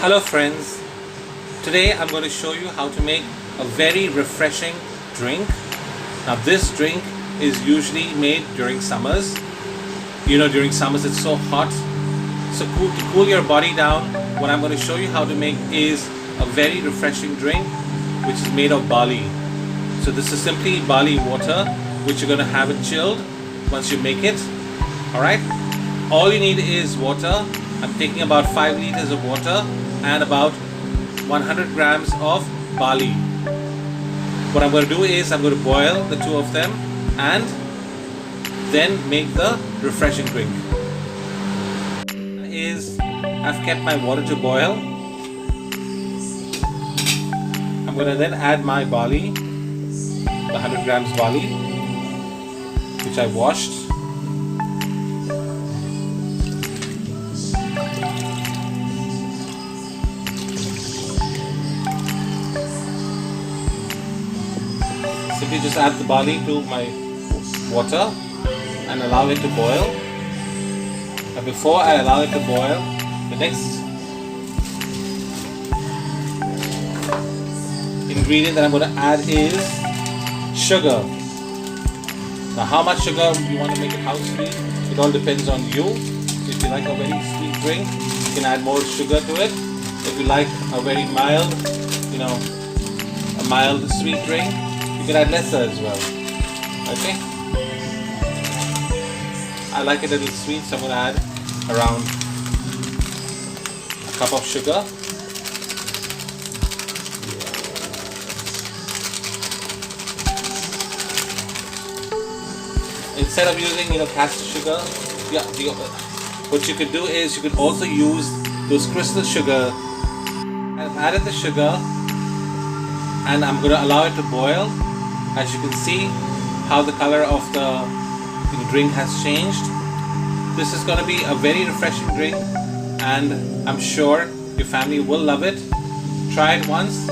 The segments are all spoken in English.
Hello friends, today I'm going to show you how to make a very refreshing drink. Now this drink is usually made during summers. During summers it's so hot. So to cool your body down, what I'm going to show you how to make is a very refreshing drink which is made of barley. So this is simply barley water which you're going to have it chilled once you make it. Alright, all you need is water. I'm taking about 5 liters of water and about 100 grams of barley. What I'm going to do is I'm going to boil the two of them and then make the refreshing drink. I've kept my water to boil. I'm going to then add my barley, the 100 grams barley which I washed. Simply just add the barley to my water and allow it to boil. And before I allow it to boil, the next ingredient that I'm going to add is sugar. Now how much sugar you want to make it house sweet, it all depends on you. If you like a very sweet drink, you can add more sugar to it. If you like a very mild, a mild sweet drink, you can add lesser as well. Okay? I like it a little sweet, so I'm going to add around a cup of sugar. Instead of using caster sugar, what you could do is you could also use those crystal sugar. I've added the sugar and I'm going to allow it to boil. As you can see how the color of the drink has changed. This is going to be a very refreshing drink and I'm sure your family will love it. Try it once.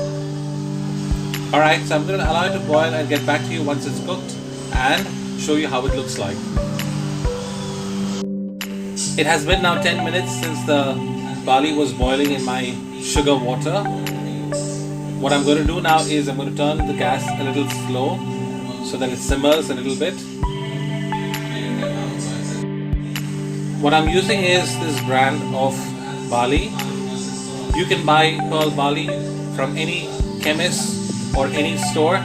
Alright, so I'm going to allow it to boil and get back to you once it's cooked and show you how it looks like. It has been now 10 minutes since the barley was boiling in my sugar water. What I'm going to do now is I'm going to turn the gas a little slow so that it simmers a little bit. What I'm using is this brand of barley. You can buy pearl barley from any chemist or any store.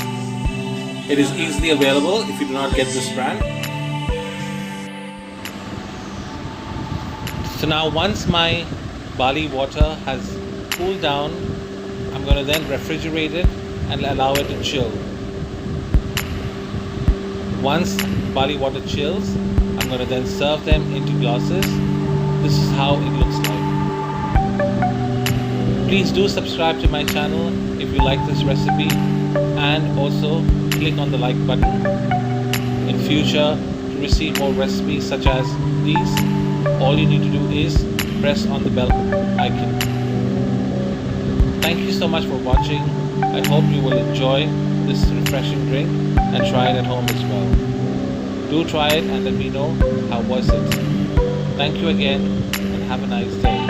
It is easily available if you do not get this brand. So now once my barley water has cooled down, I'm going to then refrigerate it and allow it to chill. Once barley water chills, I'm going to then serve them into glasses. This is how it looks like. Please do subscribe to my channel if you like this recipe and also click on the like button in future to receive more recipes such as these. All you need to do is press on the bell icon. Thank you so much for watching. I hope you will enjoy this refreshing drink and try it at home as well. Do try it and let me know how was it. Thank you again and have a nice day.